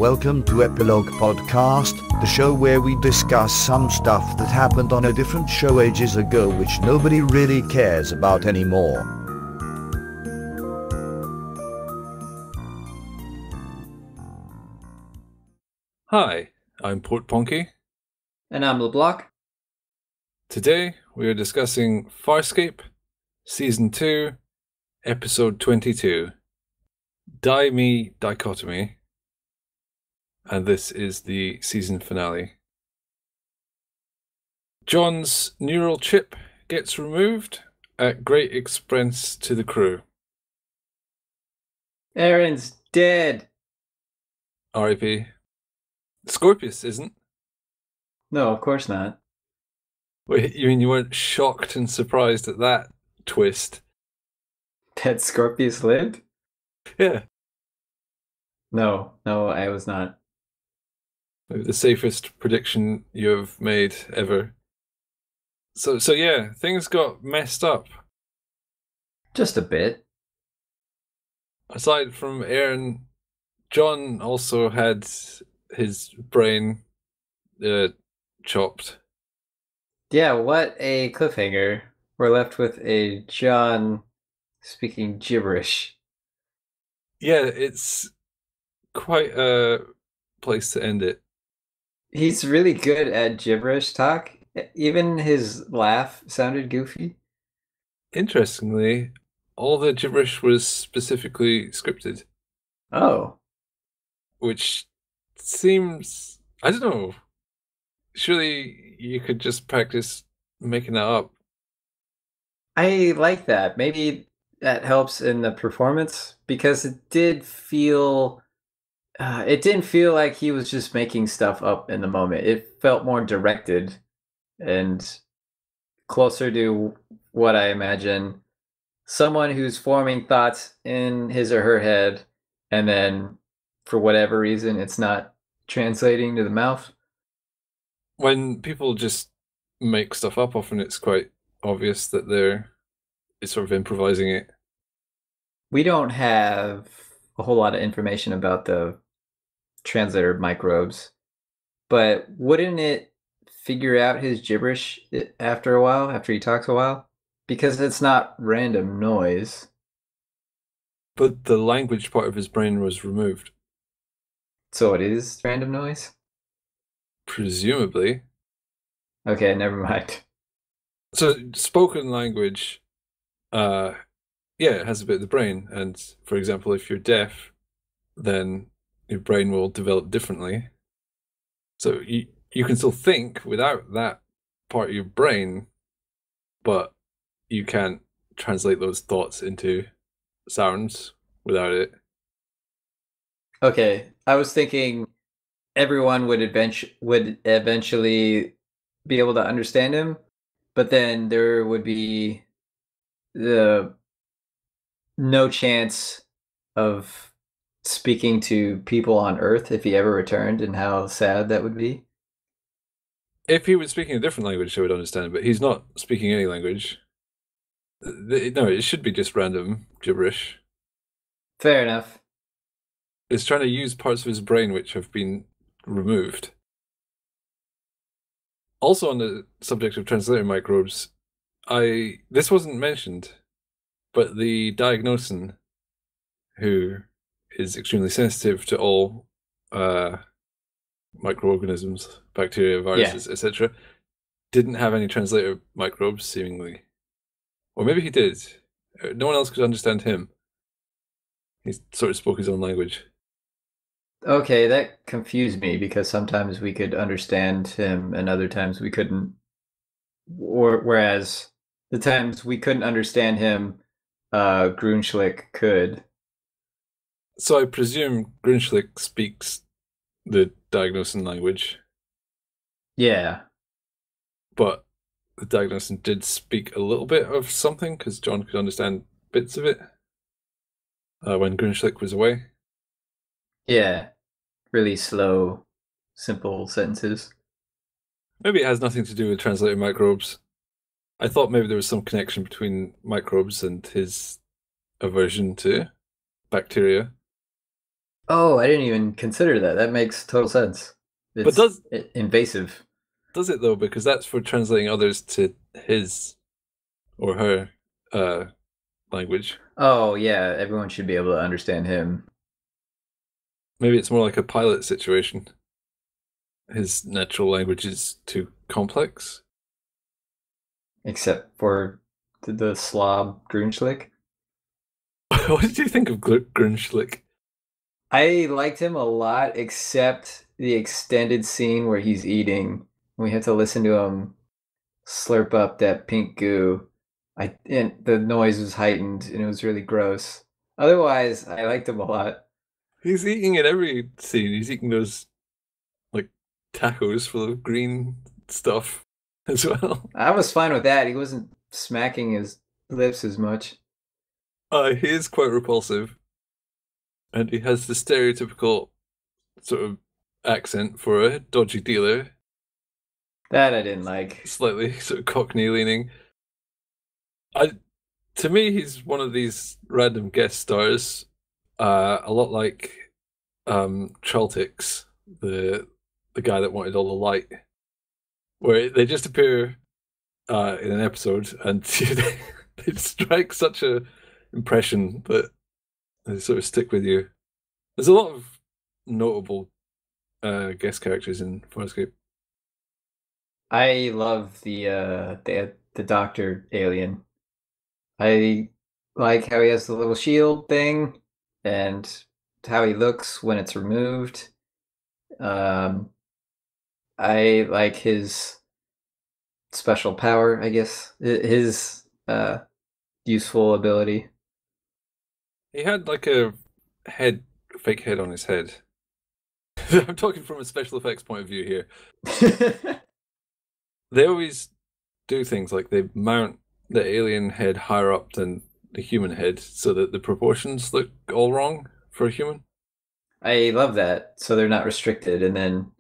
Welcome to Epilogue Podcast, the show where we discuss some stuff that happened on a different show ages ago which nobody really cares about anymore. Hi, I'm Portponky. And I'm LeBloc. Today we are discussing Farscape, Season 2, Episode 22, Dichotomy, and this is the season finale. John's neural chip gets removed at great expense to the crew. Aaron's dead. R.I.P. Scorpius isn't. No, of course not. Wait, you mean you weren't shocked and surprised at that twist? That Scorpius lived? Yeah. No, I was not. Maybe the safest prediction you have made ever. So yeah, things got messed up. Just a bit. Aside from Aaron, John also had his brain chopped. Yeah, what a cliffhanger. We're left with a John speaking gibberish. Yeah, it's quite a place to end it. He's really good at gibberish talk. Even his laugh sounded goofy. Interestingly, all the gibberish was specifically scripted. Oh. Which seems... I don't know. Surely you could just practice making that up. I like that. Maybe that helps in the performance because it didn't feel like he was just making stuff up in the moment. It felt more directed and closer to what I imagine someone who's forming thoughts in his or her head, and then for whatever reason it's not translating to the mouth. When people just make stuff up, often it's quite obvious that they're sort of improvising it. We don't have a whole lot of information about the translator microbes, but wouldn't it figure out his gibberish after a while, after he talks a while? Because it's not random noise. But the language part of his brain was removed. So it is random noise? Presumably. Okay, never mind. So spoken language, yeah, it has a bit of the brain. And for example, if you're deaf, then your brain will develop differently. So you can still think without that part of your brain, but you can't translate those thoughts into sounds without it. Okay, I was thinking everyone would eventually be able to understand him, but then there would be no chance of speaking to people on Earth if he ever returned, and how sad that would be. If he was speaking a different language, I would understand, but he's not speaking any language. No, it should be just random gibberish. Fair enough. It's trying to use parts of his brain which have been removed. Also on the subject of translator microbes, this wasn't mentioned, but the diagnosin, who is extremely sensitive to all microorganisms, bacteria, viruses, etc., didn't have any translator microbes, seemingly. Or maybe he did. No one else could understand him. He sort of spoke his own language. Okay, that confused me because sometimes we could understand him and other times we couldn't. Whereas the times we couldn't understand him, Grunschlick could. So I presume Grunschlick speaks the diagnosin language. Yeah. But the diagnosin did speak a little bit of something because John could understand bits of it when Grunschlick was away. Yeah. Really slow, simple sentences. Maybe it has nothing to do with translator microbes. I thought maybe there was some connection between microbes and his aversion to bacteria. Oh, I didn't even consider that. That makes total sense. But It's invasive. does it though? Because that's for translating others to his or her language. Oh, yeah, everyone should be able to understand him. Maybe it's more like a pilot situation. His natural language is too complex. Except for the slob Grunschlick. What did you think of Grunschlick? I liked him a lot, except the extended scene where he's eating. We had to listen to him slurp up that pink goo. And the noise was heightened and it was really gross. Otherwise, I liked him a lot. He's eating in every scene. He's eating those like tacos full of green stuff as well. I was fine with that. He wasn't smacking his lips as much. He is quite repulsive, and he has the stereotypical sort of accent for a dodgy dealer. That I didn't like. Slightly sort of Cockney leaning. To me, he's one of these random guest stars, a lot like Chaltix, the guy that wanted all the light, where they just appear in an episode and they strike such a impression that they sort of stick with you. There's a lot of notable guest characters in Farscape. I love the doctor alien. I like how he has the little shield thing and how he looks when it's removed. I like his special power, I guess. His useful ability. He had like a fake head on his head. I'm talking from a special effects point of view here. They always do things like they mount the alien head higher up than the human head so that the proportions look all wrong for a human. I love that. So they're not restricted, and then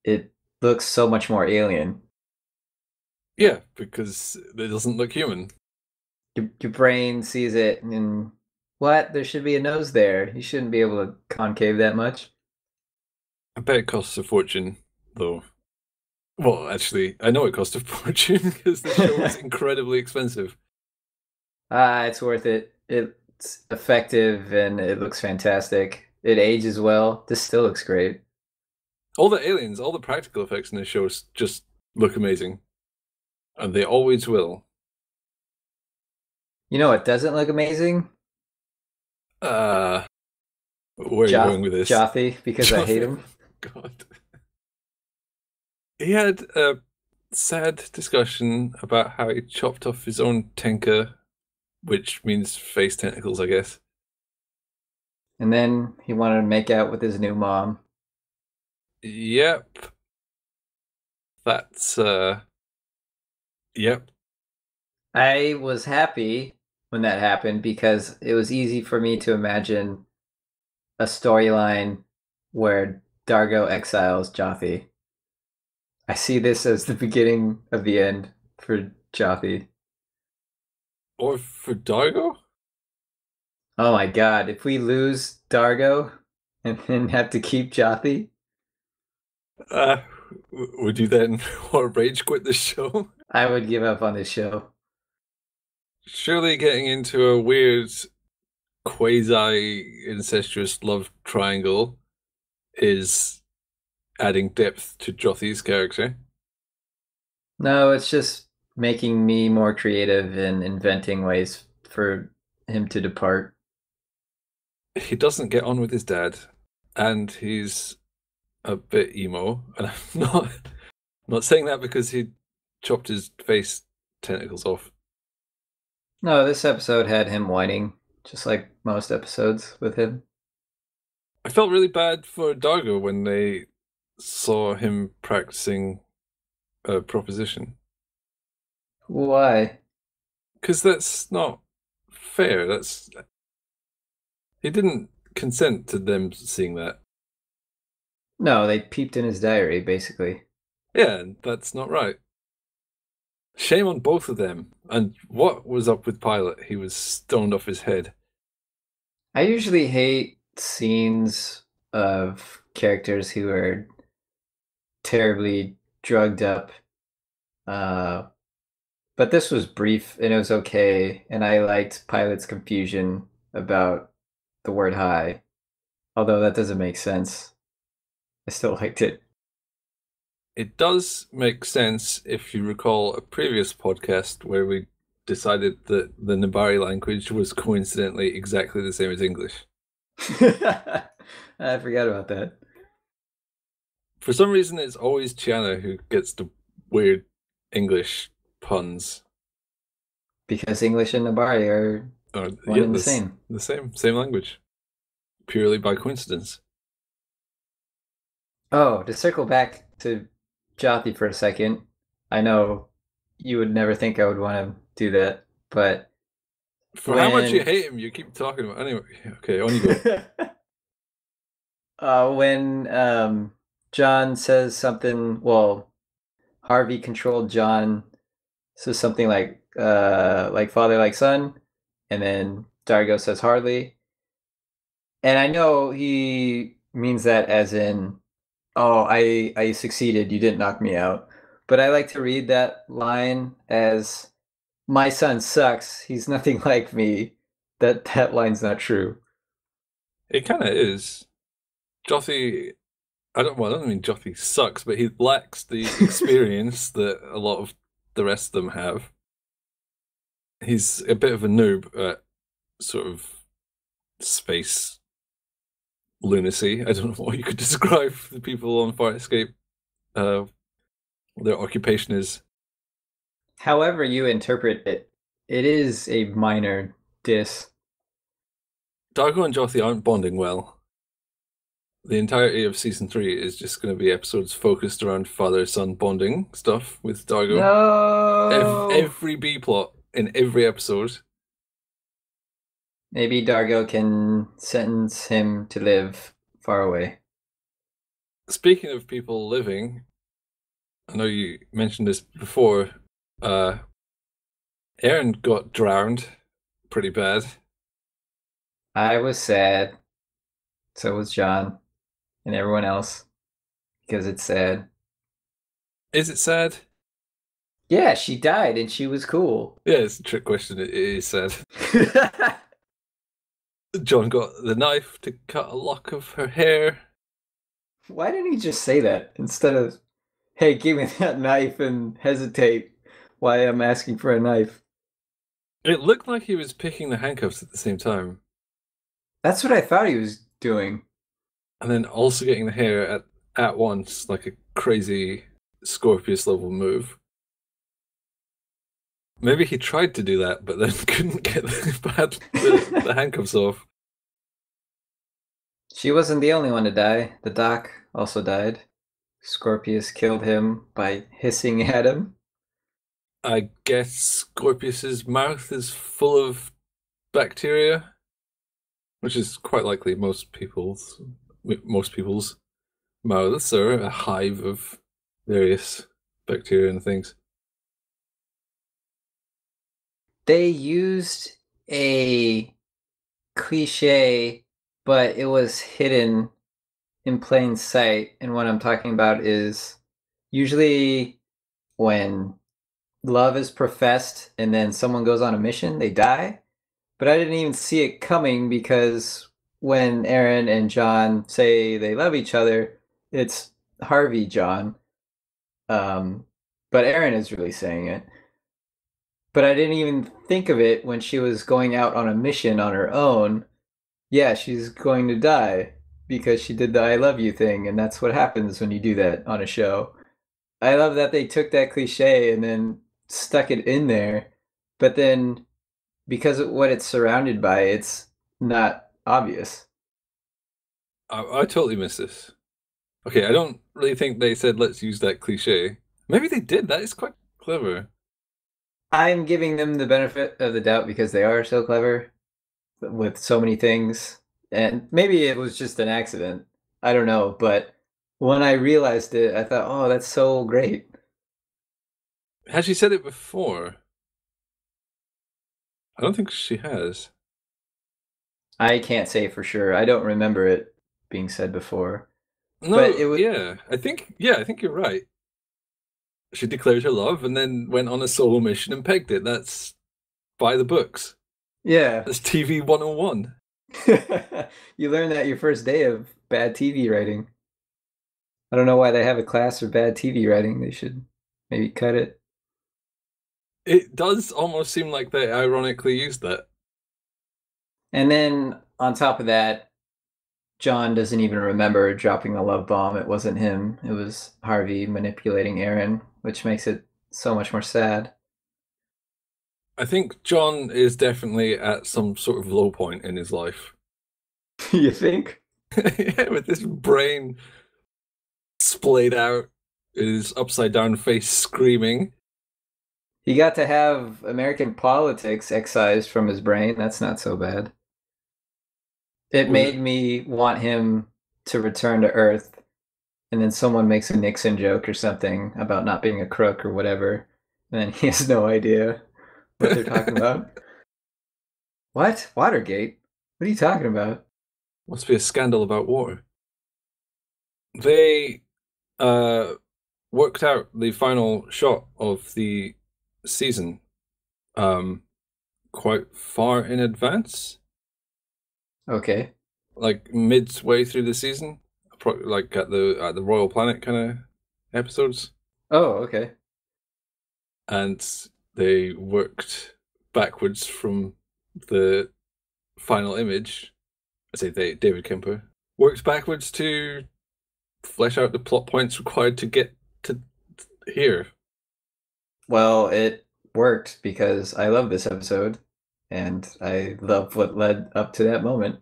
it looks so much more alien. Yeah, because it doesn't look human. Your brain sees it and what? There should be a nose there. You shouldn't be able to concave that much. I bet it costs a fortune, though. Well, actually, I know it cost a fortune because the show was incredibly expensive. It's worth it. It's effective and it looks fantastic. It ages well. This still looks great. All the aliens, all the practical effects in this show just look amazing. And they always will. You know what doesn't look amazing? Where are you going with this? Jotham, because Jotham. I hate him. God. He had a sad discussion about how he chopped off his own tenka, which means face tentacles, I guess. And then he wanted to make out with his new mom. Yep. That's, yep. I was happy when that happened because it was easy for me to imagine a storyline where Dargo exiles Jotham. I see this as the beginning of the end for Jotham. Or for Dargo? Oh my god, if we lose Dargo and then have to keep Jotham? Would you then rage quit the show? I would give up on this show. Surely getting into a weird quasi-incestuous love triangle is adding depth to Jothy's character. No, it's just making me more creative and inventing ways for him to depart. He doesn't get on with his dad, and he's a bit emo. And I'm not saying that because he chopped his face tentacles off. No, this episode had him whining, just like most episodes with him. I felt really bad for Dargo when they saw him practicing a proposition. Why? Because that's not fair. He didn't consent to them seeing that. No, they peeped in his diary, basically. Yeah, that's not right. Shame on both of them. And what was up with Pilot? He was stoned off his head. I usually hate scenes of characters who are terribly drugged up. But this was brief and it was okay, and I liked Pilot's confusion about the word high. Although that doesn't make sense. I still liked it. It does make sense if you recall a previous podcast where we decided that the Nabari language was coincidentally exactly the same as English. I forgot about that. For some reason, it's always Chiana who gets the weird English puns. Because English and Nabari are one and the same. The same language. Purely by coincidence. Oh, to circle back to Jothi for a second. I know you would never think I would want to do that, but for how much you hate him, you keep talking about anyway. Okay, on you go. When John says something, well, Harvey controlled John, says something like father, like son, and then Dargo says hardly. And I know he means that as in, oh, I succeeded, you didn't knock me out. But I like to read that line as, my son sucks, he's nothing like me. That line's not true. It kind of is. Jothi, I don't mean Jothi sucks, but he lacks the experience that a lot of the rest of them have. He's a bit of a noob at sort of space lunacy. I don't know what you could describe the people on Farscape. Their occupation is. However you interpret it, it is a minor diss. Dargo and Jothi aren't bonding well. The entirety of season 3 is just going to be episodes focused around father-son bonding stuff with Dargo. No! Every B plot in every episode. Maybe Dargo can sentence him to live far away. Speaking of people living, I know you mentioned this before. Aaron got drowned pretty bad. I was sad. So was John and everyone else, because it's sad. Is it sad? Yeah, she died and she was cool. Yeah, it's a trick question. It is sad. John got the knife to cut a lock of her hair. Why didn't he just say that instead of, hey, give me that knife and hesitate why I'm asking for a knife? It looked like he was picking the handcuffs at the same time. That's what I thought he was doing. And then also getting the hair at once, like a crazy Scorpius level move. Maybe he tried to do that, but then couldn't get the handcuffs off. She wasn't the only one to die. The doc also died. Scorpius killed him by hissing at him. I guess Scorpius's mouth is full of bacteria, which is quite likely most people's mouths are a hive of various bacteria and things. They used a cliche, but it was hidden in plain sight. And what I'm talking about is usually when love is professed and then someone goes on a mission, they die. But I didn't even see it coming because when Aaron and John say they love each other, it's Harvey John. But Aaron is really saying it. But I didn't even think of it when she was going out on a mission on her own. Yeah, she's going to die because she did the I love you thing, and that's what happens when you do that on a show. I love that they took that cliche and then stuck it in there, but then because of what it's surrounded by, it's not obvious. I totally missed this. Okay, I don't really think they said let's use that cliche. Maybe they did. That is quite clever. I'm giving them the benefit of the doubt because they are so clever with so many things. And maybe it was just an accident. I don't know. But when I realized it, I thought, oh, that's so great. Has she said it before? I don't think she has. I can't say for sure. I don't remember it being said before. No, But it was, I think you're right. She declared her love and then went on a solo mission and pegged it. That's by the books. yeah. That's TV 101. You learn that your first day of bad TV writing. I don't know why they have a class for bad TV writing. They should maybe cut it. It does almost seem like they ironically used that. And then on top of that, John doesn't even remember dropping the love bomb. It wasn't him. It was Harvey manipulating Aaron, which makes it so much more sad. I think John is definitely at some sort of low point in his life. You think? Yeah, with this brain splayed out, his upside down face screaming. He got to have American politics excised from his brain. That's not so bad. It made me want him to return to Earth, and then someone makes a Nixon joke or something about not being a crook or whatever, and then he has no idea what they're talking about. What? Watergate? What are you talking about? Must be a scandal about water. They worked out the final shot of the season quite far in advance. Okay. Like midway through the season, like at the Royal Planet kind of episodes. Oh, okay. And they worked backwards from the final image. I say they, David Kemper, worked backwards to flesh out the plot points required to get to here. Well, it worked because I love this episode, and I love what led up to that moment.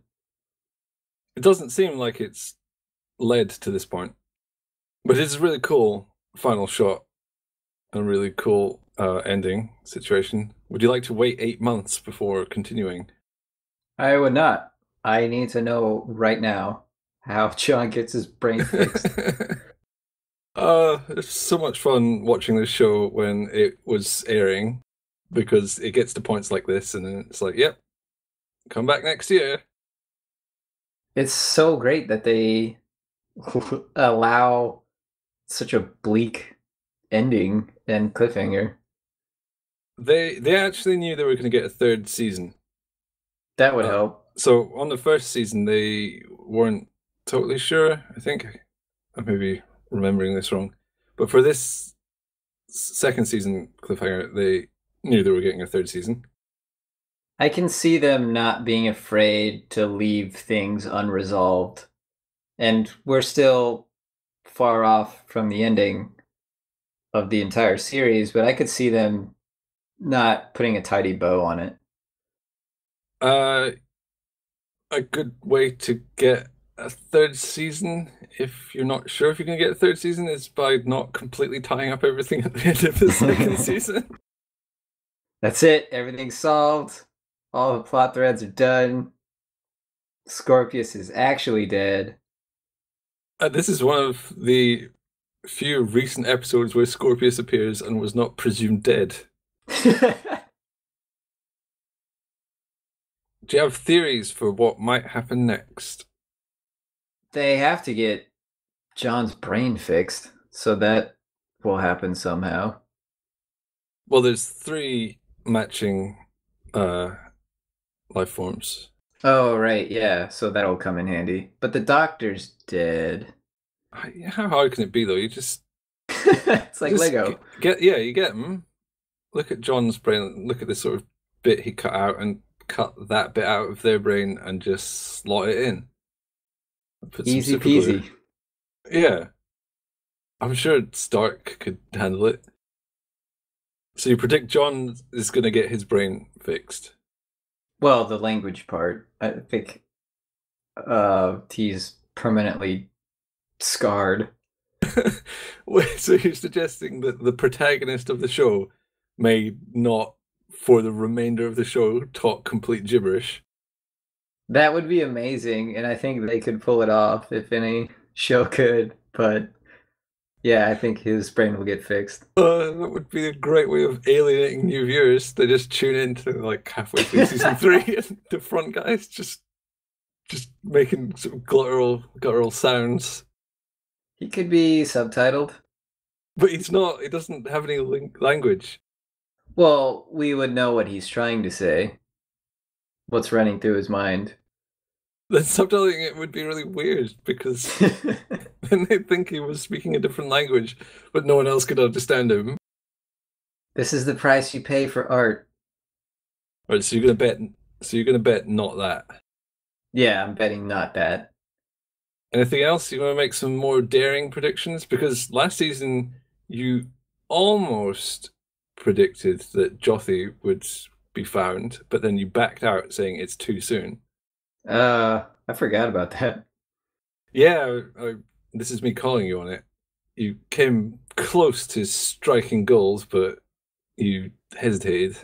It doesn't seem like it's led to this point, but it's a really cool final shot, a really cool ending situation. Would you like to wait 8 months before continuing? I would not. I need to know right now how John gets his brain fixed. It's so much fun watching this show when it was airing, because it gets to points like this and then it's like, yep, come back next year. It's so great that they allow such a bleak ending and cliffhanger. They actually knew they were going to get a third season. That would help. So on the first season, they weren't totally sure. I think I may be remembering this wrong, but for this second season cliffhanger, they knew they were getting a third season. I can see them not being afraid to leave things unresolved. And we're still far off from the ending of the entire series, but I could see them not putting a tidy bow on it. A good way to get a third season, if you're not sure if you're going to get a third season, is by not completely tying up everything at the end of the second season. That's it. Everything's solved. All the plot threads are done. Scorpius is actually dead. This is one of the few recent episodes where Scorpius appears and was not presumed dead. Do you have theories for what might happen next? They have to get John's brain fixed, so that will happen somehow. Well, there's 3 matching life forms. Oh, right, yeah, so that'll come in handy. But the doctor's dead. How hard can it be, though? You just... It's like Lego. You get them. Look at John's brain. Look at this sort of bit he cut out, and cut that bit out of their brain and just slot it in. Easy peasy. Yeah. I'm sure Stark could handle it. So you predict John is going to get his brain fixed? Well, the language part. I think he's permanently scarred. So you're suggesting that the protagonist of the show may not, for the remainder of the show, talk complete gibberish? That would be amazing, and I think they could pull it off if any show could, but yeah, I think his brain will get fixed. That would be a great way of alienating new viewers. They just tune in to like halfway through season 3 and the front guys just just making some guttural sounds. He could be subtitled. But he's not. He doesn't have any language. Well, we would know what he's trying to say. What's running through his mind. Then subtitling it would be really weird because then they'd think he was speaking a different language, but no one else could understand him. This is the price you pay for art. Right, so you're gonna bet. So you're gonna bet not that. Yeah, I'm betting not that. Anything else? You want to make some more daring predictions? Because last season you almost predicted that Jothi would be found, but then you backed out saying it's too soon. I forgot about that. Yeah, this is me calling you on it. You came close to striking goals, but you hesitated.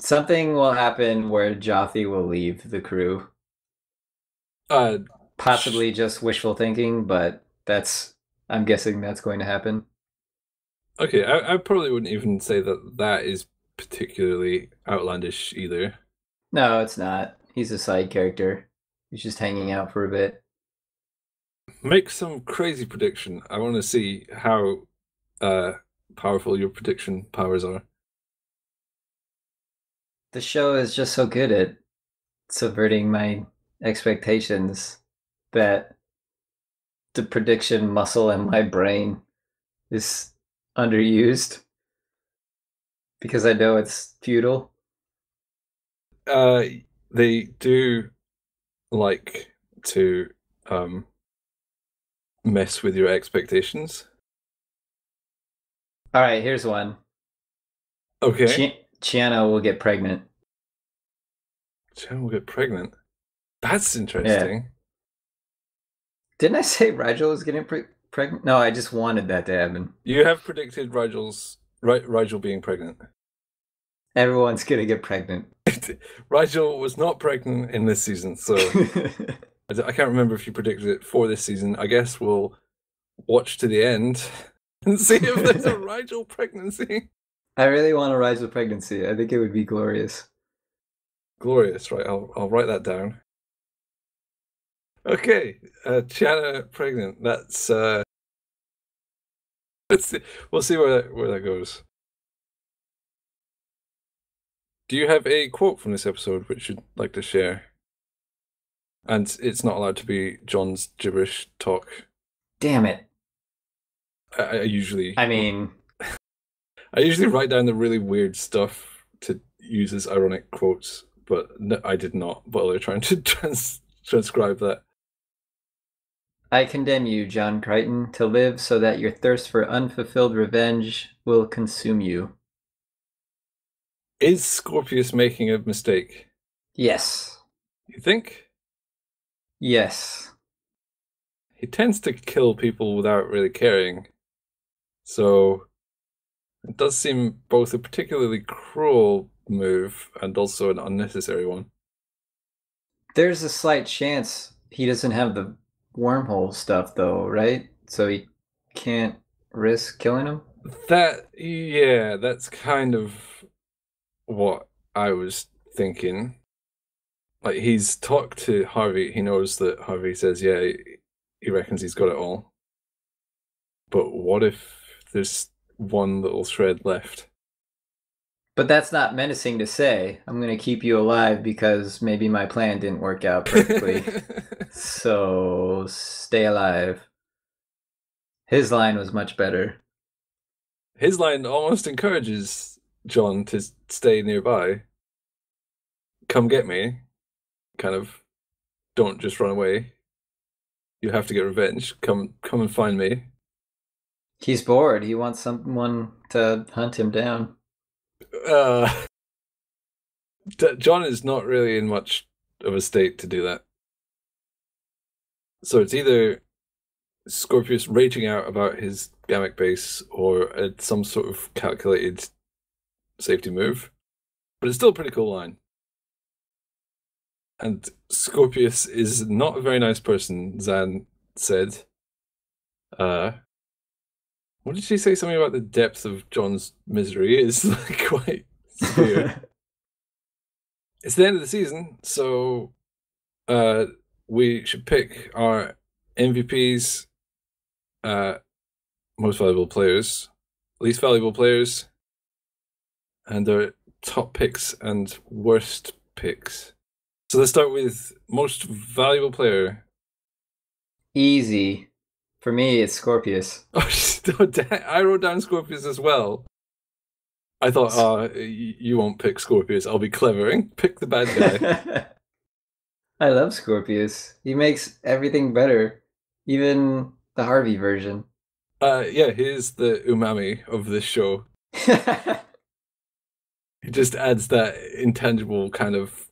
Something will happen where Jothi will leave the crew. Possibly just wishful thinking, but I'm guessing that's going to happen. Okay, I probably wouldn't even say that is particularly outlandish either. No, it's not. He's a side character. He's just hanging out for a bit. Make some crazy prediction. I want to see how powerful your prediction powers are. The show is just so good at subverting my expectations that the prediction muscle in my brain is underused because I know it's futile. They do like to mess with your expectations. All right, here's one. Okay. Chiana will get pregnant. Chiana will get pregnant. That's interesting. Yeah. Didn't I say Rigel was getting pregnant? No, I just wanted that to happen. You have predicted Rigel being pregnant. Everyone's gonna get pregnant. Rigel was not pregnant in this season, so I can't remember if you predicted it for this season. I guess we'll watch to the end and see if there's a Rigel pregnancy. I really want a Rigel pregnancy. I think it would be glorious. Glorious, right? I'll write that down. Okay, Chiana pregnant. That's we'll see where that goes. Do you have a quote from this episode which you'd like to share? And it's not allowed to be John's gibberish talk. Damn it. I usually write down the really weird stuff to use as ironic quotes, but no, I did not bother trying to transcribe that. I condemn you, John Crichton, to live so that your thirst for unfulfilled revenge will consume you. Is Scorpius making a mistake? Yes. You think? Yes. He tends to kill people without really caring. So it does seem both a particularly cruel move and also an unnecessary one. There's a slight chance he doesn't have the wormhole stuff though, right? So he can't risk killing him? That's kind of what I was thinking. Like, he's talked to Harvey. He knows that Harvey says, yeah, he reckons he's got it all. But what if there's one little thread left? But that's not menacing to say. I'm going to keep you alive because maybe my plan didn't work out perfectly. So stay alive. His line was much better. His line almost encourages John to stay nearby. Come get me. Kind of, don't just run away. You have to get revenge. Come and find me. He's bored. He wants someone to hunt him down. John is not really in much of a state to do that. So it's either Scorpius raging out about his Gamic base or some sort of calculated safety move. But it's still a pretty cool line. And Scorpius is not a very nice person, Zan said. What did she say? Something about the depth of John's misery is like quite severe. It's the end of the season, so we should pick our MVPs, most valuable players, least valuable players, and our top picks and worst picks. So let's start with most valuable player. Easy. For me, it's Scorpius. Oh, I wrote down Scorpius as well. I thought, you won't pick Scorpius. I'll be clever and pick the bad guy. I love Scorpius. He makes everything better. Even the Harvey version. Yeah, he's the umami of this show. He just adds that intangible kind of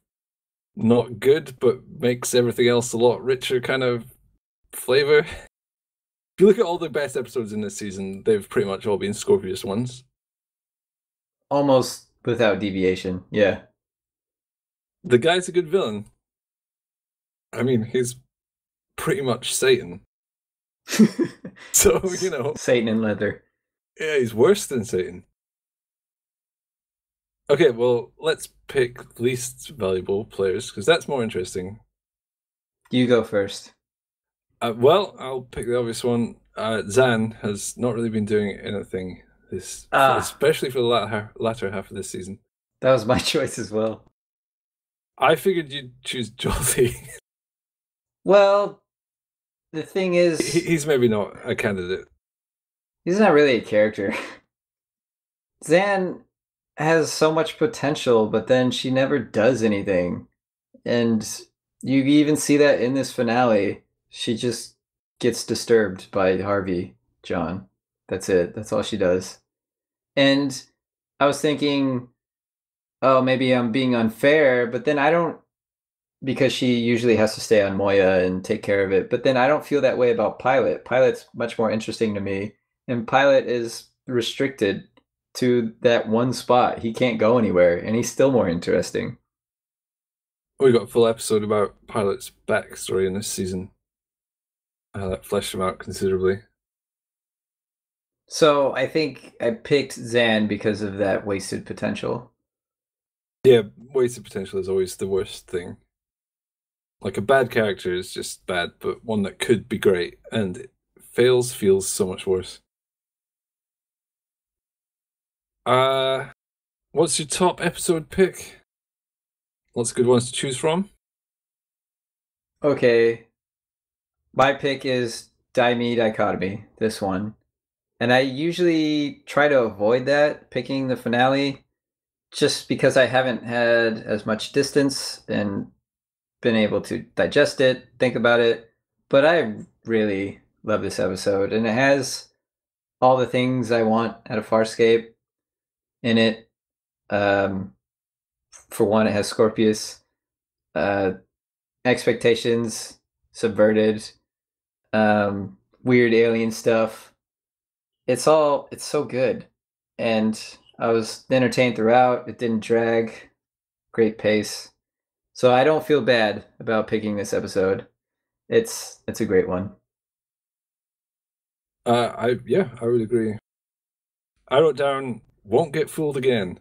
not good, but makes everything else a lot richer kind of flavor. If you look at all the best episodes in this season, they've pretty much all been Scorpius ones. Almost without deviation, yeah. The guy's a good villain. I mean, he's pretty much Satan. So, you know. Satan in leather. Yeah, he's worse than Satan. Okay, well, let's pick least valuable players, because that's more interesting. You go first. Well, I'll pick the obvious one. Zan has not really been doing anything especially for the latter half of this season. That was my choice as well. I figured you'd choose Jolty. Well, the thing is... He's maybe not a candidate. He's not really a character. Zan has so much potential, but then she never does anything. And you even see that in this finale. She just gets disturbed by Harvey, John. That's it. That's all she does. And I was thinking, oh, maybe I'm being unfair, but then I don't, because she usually has to stay on Moya and take care of it. But then I don't feel that way about Pilot. Pilot's much more interesting to me. And Pilot is restricted to that one spot. He can't go anywhere, and he's still more interesting. We got a full episode about Pilot's backstory in this season. That fleshed him out considerably. So I think I picked Zan because of that wasted potential. Yeah, wasted potential is always the worst thing. Like, a bad character is just bad, but one that could be great, and it feels so much worse. What's your top episode pick? Lots of good ones to choose from. Okay. My pick is Dichotomy, this one. And I usually try to avoid that, picking the finale, just because I haven't had as much distance and been able to digest it, think about it. But I really love this episode, and it has all the things I want out of Farscape in it. For one, it has Scorpius, expectations subverted, weird alien stuff. It's so good, and I was entertained throughout. It didn't drag, great pace, so I don't feel bad about picking this episode. It's a great one. I would agree. I wrote down "Won't Get Fooled Again"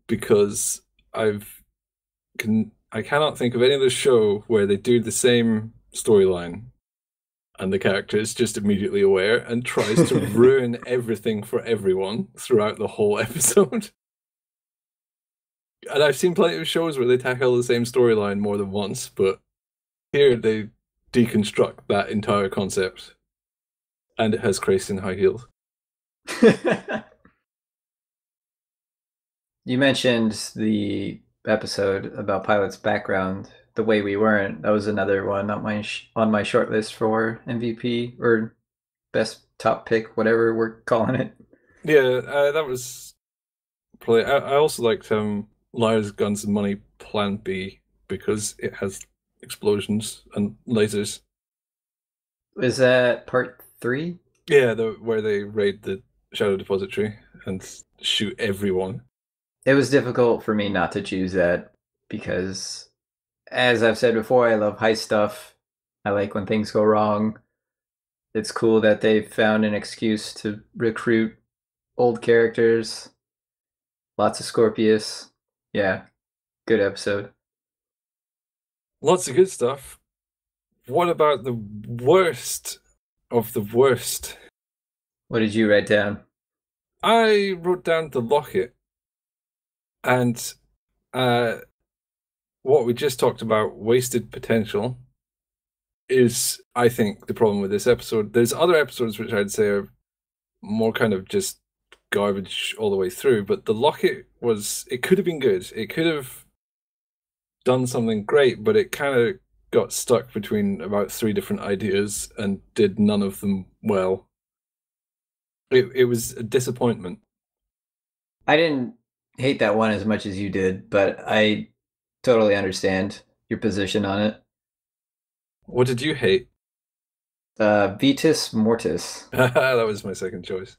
because I cannot think of any other show where they do the same storyline and the character is just immediately aware and tries to ruin everything for everyone throughout the whole episode. And I've seen plenty of shows where they tackle the same storyline more than once, but here they deconstruct that entire concept. And it has Grace in high heels. You mentioned the episode about Pilot's background, The Way We Weren't. That was another one on my short list for MVP or best top pick, whatever we're calling it. Yeah, that was probably. I also liked Liars, Guns, and Money Plan B because it has explosions and lasers. Is that part 3? Yeah, where they raid the Shadow Depository and shoot everyone. It was difficult for me not to choose that because, as I've said before, I love heist stuff. I like when things go wrong. It's cool that they found an excuse to recruit old characters. Lots of Scorpius. Yeah, good episode. Lots of good stuff. What about the worst of the worst? What did you write down? I wrote down the locket. And what we just talked about, wasted potential, is, I think, the problem with this episode. There's other episodes which I'd say are more kind of just garbage all the way through, but the locket it could have been good. It could have done something great, but it kind of got stuck between about 3 different ideas and did none of them well. It was a disappointment. I didn't hate that one as much as you did, but I totally understand your position on it. What did you hate? Vitus Mortis. That was my second choice.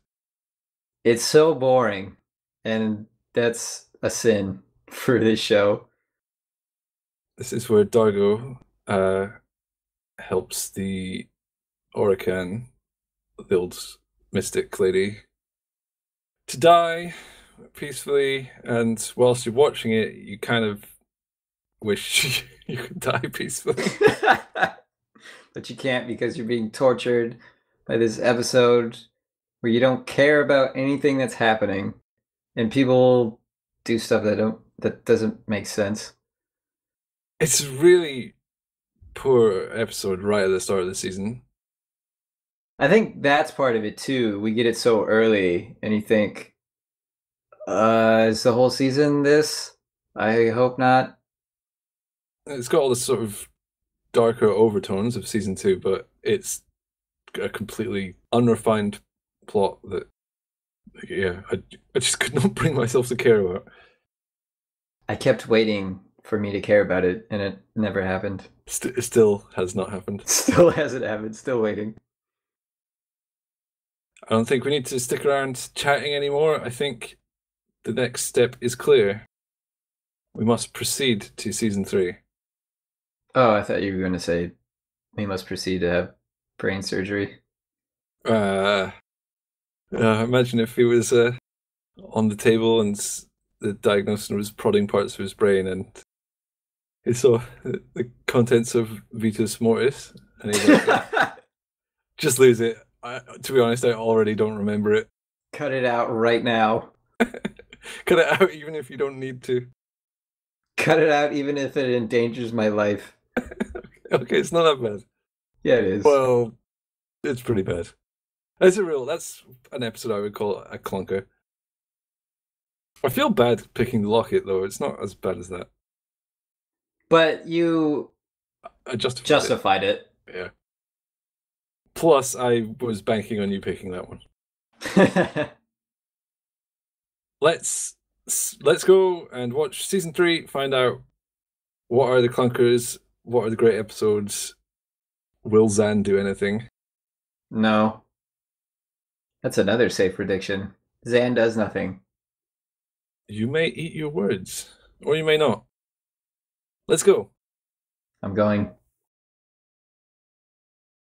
It's so boring, and that's a sin for this show. This is where Dargo helps the Oracan, the old mystic lady, to die peacefully, and whilst you're watching it, you kind of wish you could die peacefully. But you can't because you're being tortured by this episode where you don't care about anything that's happening, and people do stuff that doesn't make sense. It's a really poor episode right at the start of the season. I think that's part of it too. We get it so early, and you think, is the whole season this? I hope not. It's got all the sort of darker overtones of season 2, but it's a completely unrefined plot that, yeah, I just could not bring myself to care about. I kept waiting for me to care about it, and it never happened. It still has not happened. Still hasn't happened. Still waiting. I don't think we need to stick around chatting anymore. I think the next step is clear. We must proceed to season 3. Oh, I thought you were going to say we must proceed to have brain surgery. Imagine if he was on the table and the diagnosis was prodding parts of his brain, and he saw the contents of Vitus Mortis, and he was like, just lose it. To be honest, I already don't remember it. Cut it out right now. Cut it out even if you don't need to. Cut it out even if it endangers my life. Okay, it's not that bad. Yeah, it is. Well, it's pretty bad. That's an episode I would call a clunker. I feel bad picking the locket, though. It's not as bad as that. But you justified it. Yeah. Plus, I was banking on you picking that one. Let's go and watch season 3, find out what are the clunkers, what are the great episodes. Will Zan do anything? No. That's another safe prediction. Zan does nothing. You may eat your words, or you may not. Let's go. I'm going.